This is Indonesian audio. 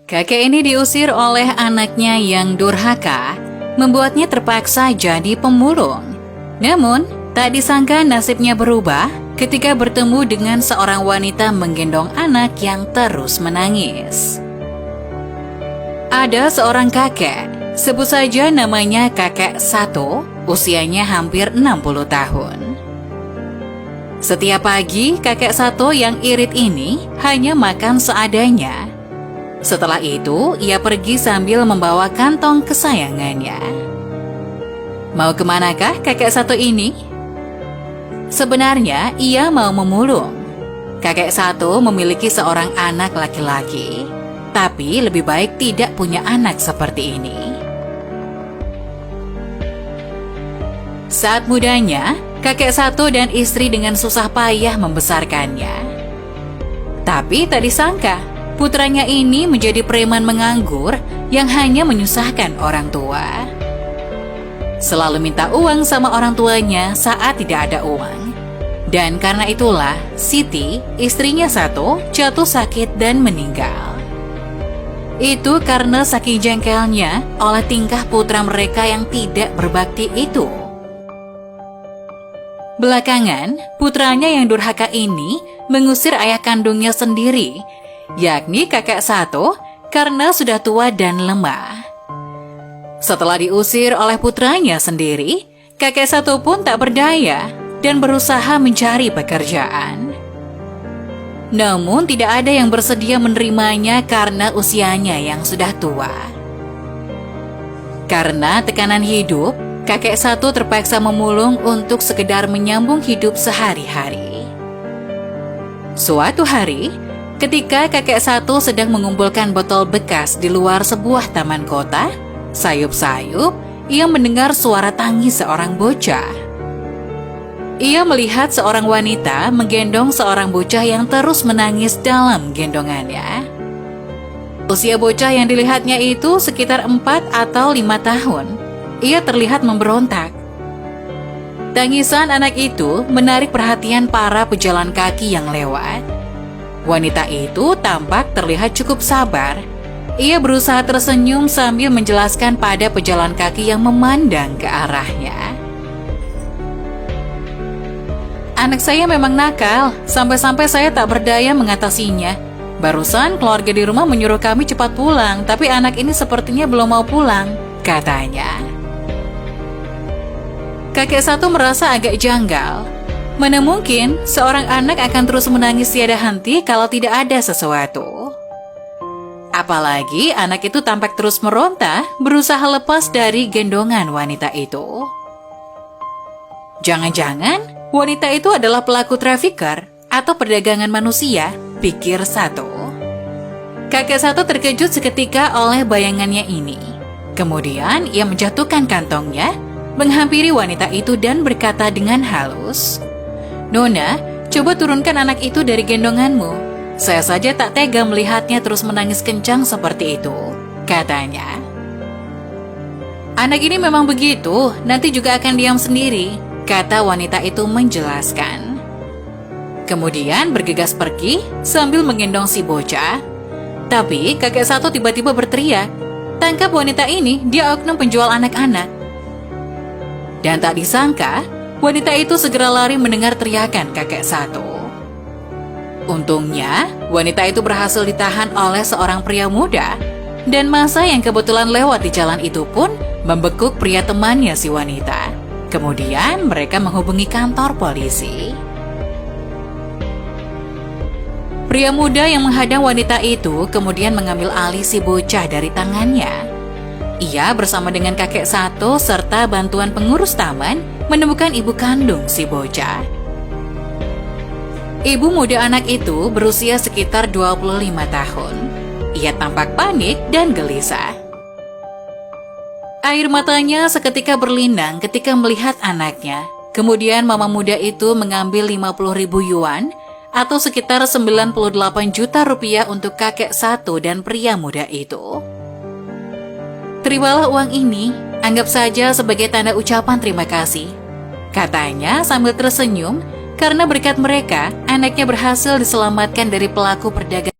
Kakek ini diusir oleh anaknya yang durhaka, membuatnya terpaksa jadi pemulung. Namun, tak disangka nasibnya berubah ketika bertemu dengan seorang wanita menggendong anak yang terus menangis. Ada seorang kakek, sebut saja namanya kakek Sato, usianya hampir 60 tahun. Setiap pagi, kakek Sato yang irit ini hanya makan seadanya. Setelah itu, ia pergi sambil membawa kantong kesayangannya. Mau kemanakah kakek Sato ini? Sebenarnya, ia mau memulung. Kakek Sato memiliki seorang anak laki-laki, tapi lebih baik tidak punya anak seperti ini. Saat mudanya, kakek Sato dan istri dengan susah payah membesarkannya. Tapi tak disangka, putranya ini menjadi preman menganggur yang hanya menyusahkan orang tua. Selalu minta uang sama orang tuanya saat tidak ada uang. Dan karena itulah, Siti, istrinya Sato, jatuh sakit dan meninggal. Itu karena saking jengkelnya oleh tingkah putra mereka yang tidak berbakti itu. Belakangan, putranya yang durhaka ini mengusir ayah kandungnya sendiri, yakni kakek Sato, karena sudah tua dan lemah. Setelah diusir oleh putranya sendiri, kakek Sato pun tak berdaya dan berusaha mencari pekerjaan. Namun tidak ada yang bersedia menerimanya karena usianya yang sudah tua. Karena tekanan hidup, kakek Sato terpaksa memulung untuk sekedar menyambung hidup sehari-hari. Suatu hari, ketika kakek Sato sedang mengumpulkan botol bekas di luar sebuah taman kota, sayup-sayup ia mendengar suara tangis seorang bocah. Ia melihat seorang wanita menggendong seorang bocah yang terus menangis dalam gendongannya. Usia bocah yang dilihatnya itu sekitar 4 atau 5 tahun. Ia terlihat memberontak. Tangisan anak itu menarik perhatian para pejalan kaki yang lewat. Wanita itu tampak terlihat cukup sabar. Ia berusaha tersenyum sambil menjelaskan pada pejalan kaki yang memandang ke arahnya. Anak saya memang nakal, sampai-sampai saya tak berdaya mengatasinya. Barusan keluarga di rumah menyuruh kami cepat pulang, tapi anak ini sepertinya belum mau pulang, katanya. Kakek Sato merasa agak janggal. Mana mungkin seorang anak akan terus menangis tiada henti kalau tidak ada sesuatu. Apalagi anak itu tampak terus meronta, berusaha lepas dari gendongan wanita itu. Jangan-jangan wanita itu adalah pelaku trafficker atau perdagangan manusia, pikir Sato. Kakek Sato terkejut seketika oleh bayangannya ini. Kemudian ia menjatuhkan kantongnya, menghampiri wanita itu dan berkata dengan halus, "Nona, coba turunkan anak itu dari gendonganmu. Saya saja tak tega melihatnya terus menangis kencang seperti itu," katanya. "Anak ini memang begitu, nanti juga akan diam sendiri," kata wanita itu menjelaskan. Kemudian bergegas pergi sambil menggendong si bocah. Tapi kakek Sato tiba-tiba berteriak, "Tangkap wanita ini, dia oknum penjual anak-anak." Dan tak disangka, wanita itu segera lari mendengar teriakan kakek Sato. Untungnya, wanita itu berhasil ditahan oleh seorang pria muda, dan masa yang kebetulan lewat di jalan itu pun membekuk pria temannya si wanita. Kemudian mereka menghubungi kantor polisi. Pria muda yang menghadang wanita itu kemudian mengambil alih si bocah dari tangannya. Ia bersama dengan kakek Sato serta bantuan pengurus taman menemukan ibu kandung si bocah. Ibu muda anak itu berusia sekitar 25 tahun. Ia tampak panik dan gelisah. Air matanya seketika berlinang ketika melihat anaknya. Kemudian mama muda itu mengambil 50.000 yuan atau sekitar 98 juta rupiah untuk kakek Sato dan pria muda itu. "Terimalah uang ini, anggap saja sebagai tanda ucapan terima kasih," katanya sambil tersenyum karena berkat mereka, anaknya berhasil diselamatkan dari pelaku perdagangan.